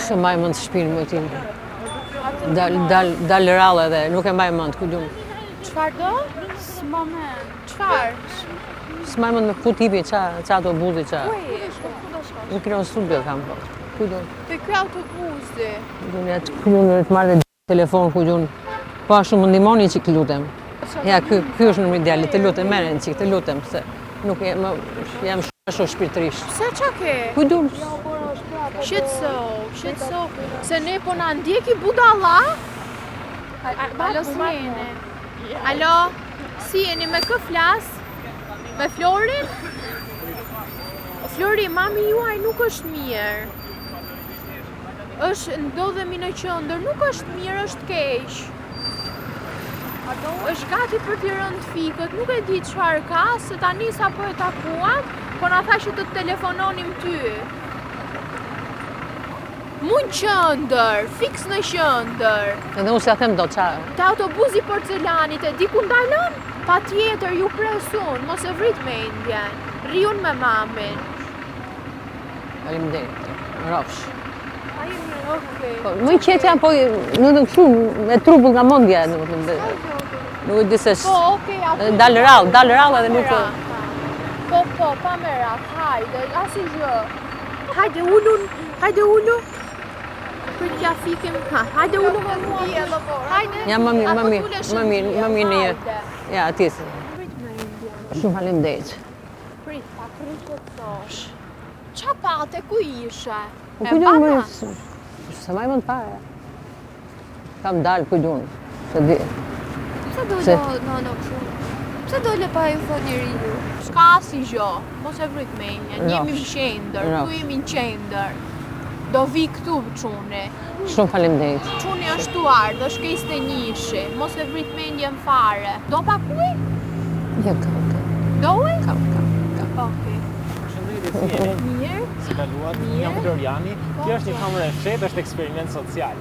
Se mbaj mend shpinë më tim. Dal rallë edhe, nuk e mbaj mend, ku dum. Çfarë do? S'ma mend. Çfarë? S'mbaj mend me ku tipi, qa autobusi, qa. Ku ish? Ku do shkosh? Në kino studio kam, po. Ku dum. Te ky autobusi. Ku dum të marrë telefon, ku dum. Po ashtu më ndihmoni çik lutem. Ja, ky është numri ideal, të lutem, merreni çik, të lutem, se nuk jam shumë shpirtërisht. Pse qa ke? Ku dum? Shqetëso, se ne po na ndjeki budalla. Alo, si jeni? Alo, si jeni, me kë flas? Me Florin? Flori, mami juaj nuk është mirë. Ndodhemi në qendër, nuk është mirë, është keq. Është gati për t'i rënë fikët, nuk e di çfarë ka, se tani sapo e takuam, po na tha që të telefononim ty. Mund qendër, fiks në qendër. Edhe unë s'ja them do qa. Te autobusi porcelanit e di ku ndalon? Patjetër, ju presun, mos e vrit mendjen. Riun me mamin. Faleminderit. Rrofsh. Okej. Më i qetë jam, po në kështu me trupull nga mendja, domethënë. Nuk e di se Po, okej, aty. dal rall edhe nuk. Po, pa merak, hajde, asnjë gjë. Hajde ulu. Për t'ja fikim, hajde ulu me mua. Hajde. Ja, më mirë në jetë. Ja, atje. Shumë faleminderit. Prit, pa kryqëtosh. Qa pate, ku ishe? Po ku do më? Sa më mund para. Kam dal ku do. Se di. Pse dole në kështu? Pse dole pa ju thot njëri ju? S'ka si gjë, mos e vrit menjen, jemi në qendër, ku jemi në qendër. Do vi këtu çuni. Shumë faleminderit. Çuni është tu ardh, është ke 21-shi, mos e vrit mendjen fare. Do pakuj? Jo, kam. Doj? Kam. Okej. Mirë? Si kaluat? Jam Floriani. Kjo është një kamër e fshehtë, është eksperiment social.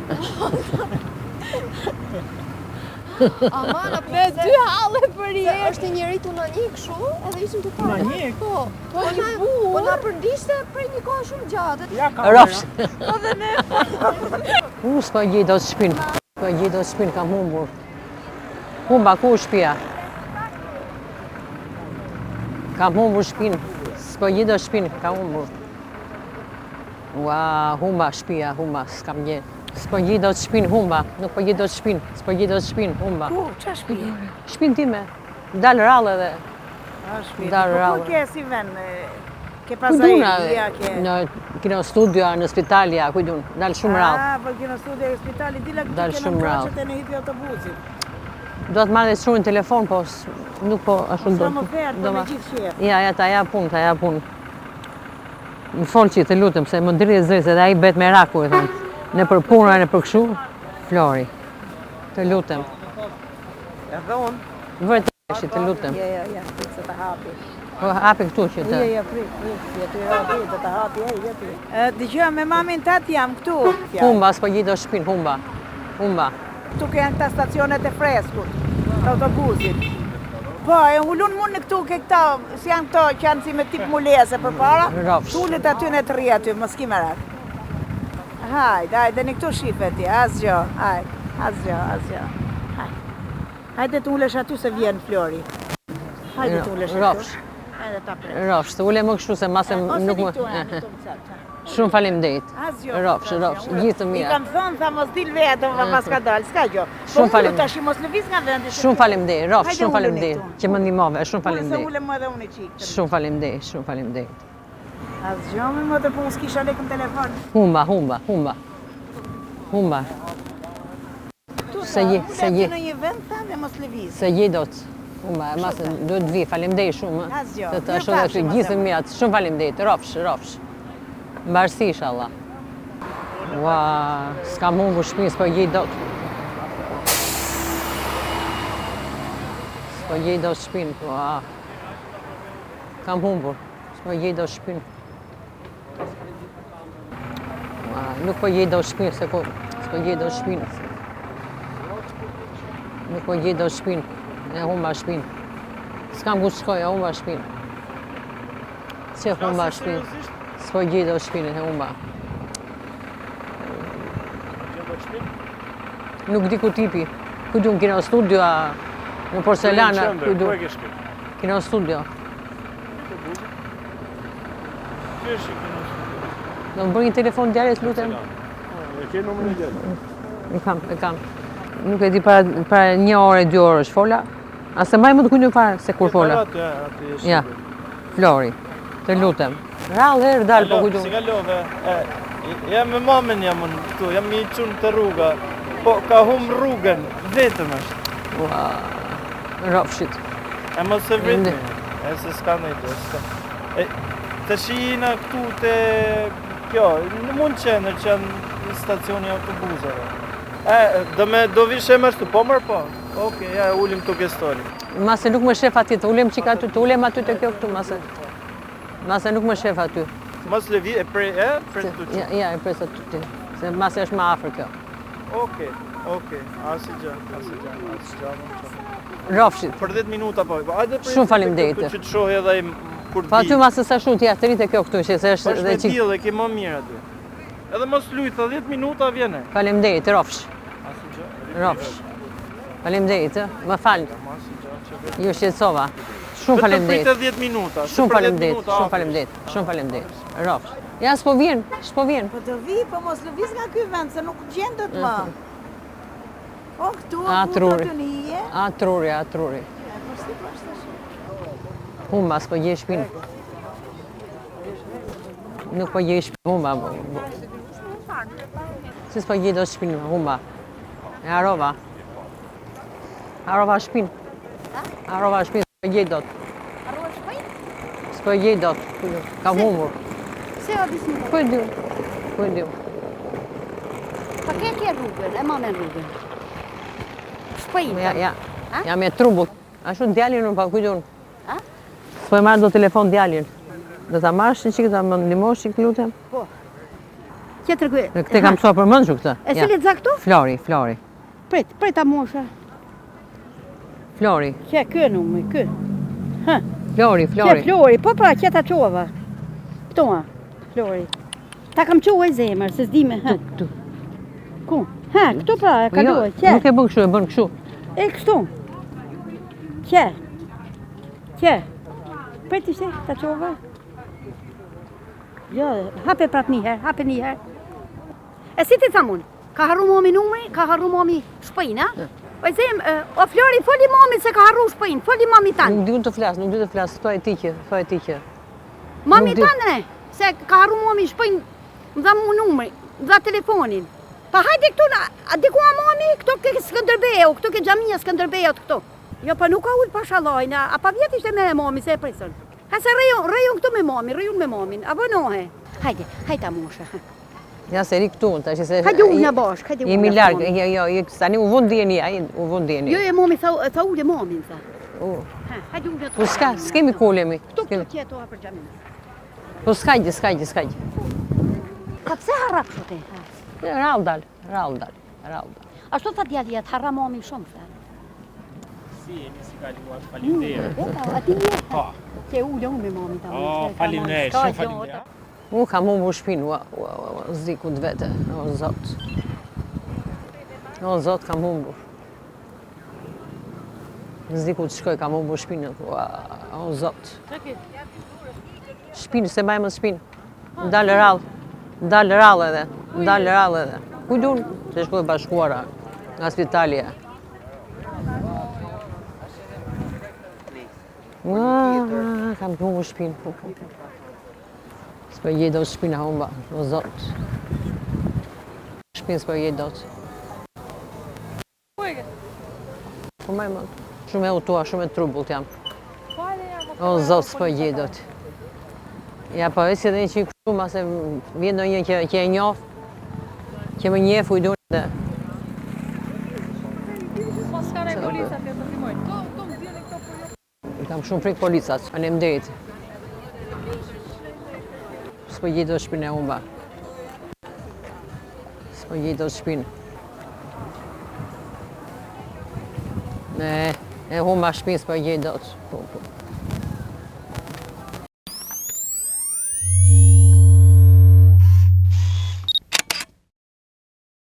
Me 2 halle për jeshtë. Është njëri tu në një kështu, edhe ishim të parë. Në një? Po na përndishte prej një kohë shumë gjatë. Ja, Rrofsh. Po dhe ne. S'po gjej dot shpinë. Kam humbur. Humba, ku është shtëpia? Kam humbur shpinë. S'po gjej dot shpinë, kam humbur. Ua, humba shtëpia, s'kam gjej. S'po gjej dot shpinë, humba. Nuk po gjej dot shpinë. Humba. Ku? Qa shpinë? Shpinë time. Dal rallë edhe. Shpinë. Dar Po rallë. ku ke si vend? Ke Ku duna? pazajeria, ke... Në kino studio, në spitalja, ku dun. Dal shumë rallë. Po kino studio e spitali, dila Dal këtu shumë kena rallë. mbraqet e në hipi autobusit. Do të marrë dhe shumë në telefon, po nuk po ashtu do. Sa më ferë, po me gjithë shjerë. Ja, ta ja punë. Më folë që të lutem, se më ndriri zëri, edhe ai bet me raku, e thënë. Në për punë, në për këshu, Flori. Të lutem. Edhe unë. Vërtet që të lutem. Ja, se të hapi. Po hapi këtu që të. Ja, prit, jetu i hapi, dhe të hapi, jetu. Dëgjoj, me mamin tatë jam këtu. Humba, s'po gjej do shpinë, humba. Këtu ke janë këta stacionet e freskut, të autobusit. Po, e ullun mund në këtu ke këta, si janë këto që janë si me tip mulese për para. Rrofsh. Tullit aty në të rri aty, mos ki me rak. Hajde, në këtu shife ti, asgjo, asgjo. Hajde të ulesh aty se vjen Flori. Hajde të ulesh aty. Rrofsh. Hajde ta pres. Rrofsh, të ule më kështu se masë nuk më... Shumë faleminderit. Asgjo. Rrofsh, gjithë të I mira. kam thonë, tha mos dil vetëm, pas ka dalë, s'ka gjo. Shumë faleminderit. Tash i mos lëviz nga vendi. Shumë faleminderit, Rrofsh, Hajde shumë uleni faleminderit. këtu. Që më ndihmove, shumë Unë se faleminderit. ulem edhe unë i qikë. Shumë faleminderit. Asgjo, më të punë s'kisha lekë në telefon. Humba. Se je. Në një vend, thamë e mos lëviz. Se je dot. Humba, masë duhet të vi, faleminderit shumë. Asgjo. Të ashtu dhe që gjithë të mirat, shumë faleminderit, Rrofsh. Mbarësi, inshallah. Ua, s'kam humbur shpinë, s'po gjej dot. S'po gjej dot shpinë, ua. Kam humbur, s'po gjej dot shpinë. Ua, nuk po gjej dot shpinë, s'po gjej dot shpinë. Nuk po gjej dot shpinë, e humba shpinë. S'kam ku shkoj, e humba shpinë. Se humba shpinë. S'po gjej dot shpinë, e humba. Nuk di ku tipi. Ku du kina studio në porcelana. Ku e ke shkip? Kina studio. Do më bërë një telefon djalit, lutem. E ke numrin e djalit? E kam. Nuk e di para 1 orë, 2 orë fola. Ase maj më të kujnë fare se kur fola. Ja, Flori, të lutem. Rallë herë dalë po kujtu. Si kalove? Jam me mamin jam unë këtu, jam i qunë të rruga. Po ka hum rrugën, vetëm është. Ua, rofshit. E mos e vritmi, e se s'ka në ide. Të shina këtu të kjo, në mund qenë që janë në stacioni autobuseve. Do vish e mështu, po mërë po? Oke, ja, ullim të gestori. Mase nuk më shef aty, të ulem qika aty, të ulem aty të kjo këtu, mase nuk më shef aty. Mos levi, pres të që? Ja, e pres aty ti, se mase është ma afër kjo. Oke, asi gjë. Rofshit. Për 10 minuta po. Shumë faleminderit. Që të shohë edhe kur di. Pa aty mase sa shumë ti atërit e kjo këtu, që se është dhe qik. Dhe ke më mirë aty. Edhe mos lujtë, 10 minuta vjene. Faleminderit, Rofsh. Rofsh. Faleminderit, më fal. Ju shqetësova. Shumë faleminderit. Vetëm 10 minuta. Shumë faleminderit. Rofsh. Ja, s'po vjen. Po të vi, po mos lëviz nga ky vend, se nuk gjendet më. Po këtu, Truri. Truri. Humba, s'po gje shpinë. Nuk po gje shpinë, humba. Si s'po gje do shpinë, humba. E harova. Harova shpinë. S'po gje dot. Harova shpinë? S'po gje dot. Kam humbur. Se o disë një? Po e dim. Pa ke rrugën, e manë rrugën? Shpinë? Ja me trubull. Ashtu djalin unë pa kujdun. S'po e marrë do telefon djalin. Do ta marrësh një qikë, do më ndimosh qikë lutem? Po. Kjetër kujë? Këte kam mësua për mëndë këtë. E cilit zaktu? Flori. Prit ta mosha. Flori. Kë numri, kë. Flori. Flori, po pra, kjeta qova. Këtoa, Flori. Ta kam qova i zemër, se s'dime, Këtu. Ku? Këtu pra, e kaluaj, Nuk e bën kështu, e bën kështu. E kështu. Kje. Prit ishte, ta qova. Jo, hape prat njëherë. E si ti thamun? Ka harru momi numri, ka harru momi shpejnë, a? O Flori, foli momi se ka harru shpejnë, foli momi tanë. Nuk du të flas, thoj e ti që. Momi tanë, ne, se ka harru momi shpejnë, më dha mu numri, më dha telefonin. Pa hajde këtu, a dikua momi, këto ke Skënderbeu, këto ke Gjamia Skënderbeu të këto. Jo, pa nuk ka ullë pashalojna, a pa vjet ishte me momi, se e prisën. Ha se rejon këtu me momi, rejon me momin, a bënohe. Hajde moshe. Ja se ri këtu, ta që se... Hajde unë në bashkë, hajde unë. Jemi largë, tani u vund djeni, u vund djeni. Jo, momi, tha ullë momin, tha. Hajde unë në të... Po s'kemi kulemi. Këtu tjeto a për Gjamina. Po s'kajgje. Ka pse harrap shote? Rall dal. Ashtu tha djalja, të harra momin shumë, tha. Si kaluar, faleminderit. Ati je? Po. Ke ullë unë me momin ta. Faleminderit, shumë faleminderit. Unë kam humbur shpinë, zikut vete, o Zot kam humbur. Zikut shkoj, kam humbur shpinë, o Zot. Shpinë, se bajmë shpinë. Ndalë rallë edhe. Kujdun, se shkoj bashkuara, nga spitalja. Kam humbur shpinë. S'po je do shpinë humba, o Zot. Shpinë s'po je do. Po maj më, shumë e utua, shumë e trubullt jam. O Zot, s'po je do. Ja, po e si edhe një që i kështu, ma se vjen do një që e njof, që më njef u i dune dhe. Mos ka rej policat e të timojnë. Kam shumë frikë policat, faleminderit. S'po je do shpinë e humba. S'po je do shpinë. E humba shpinë s'po je do.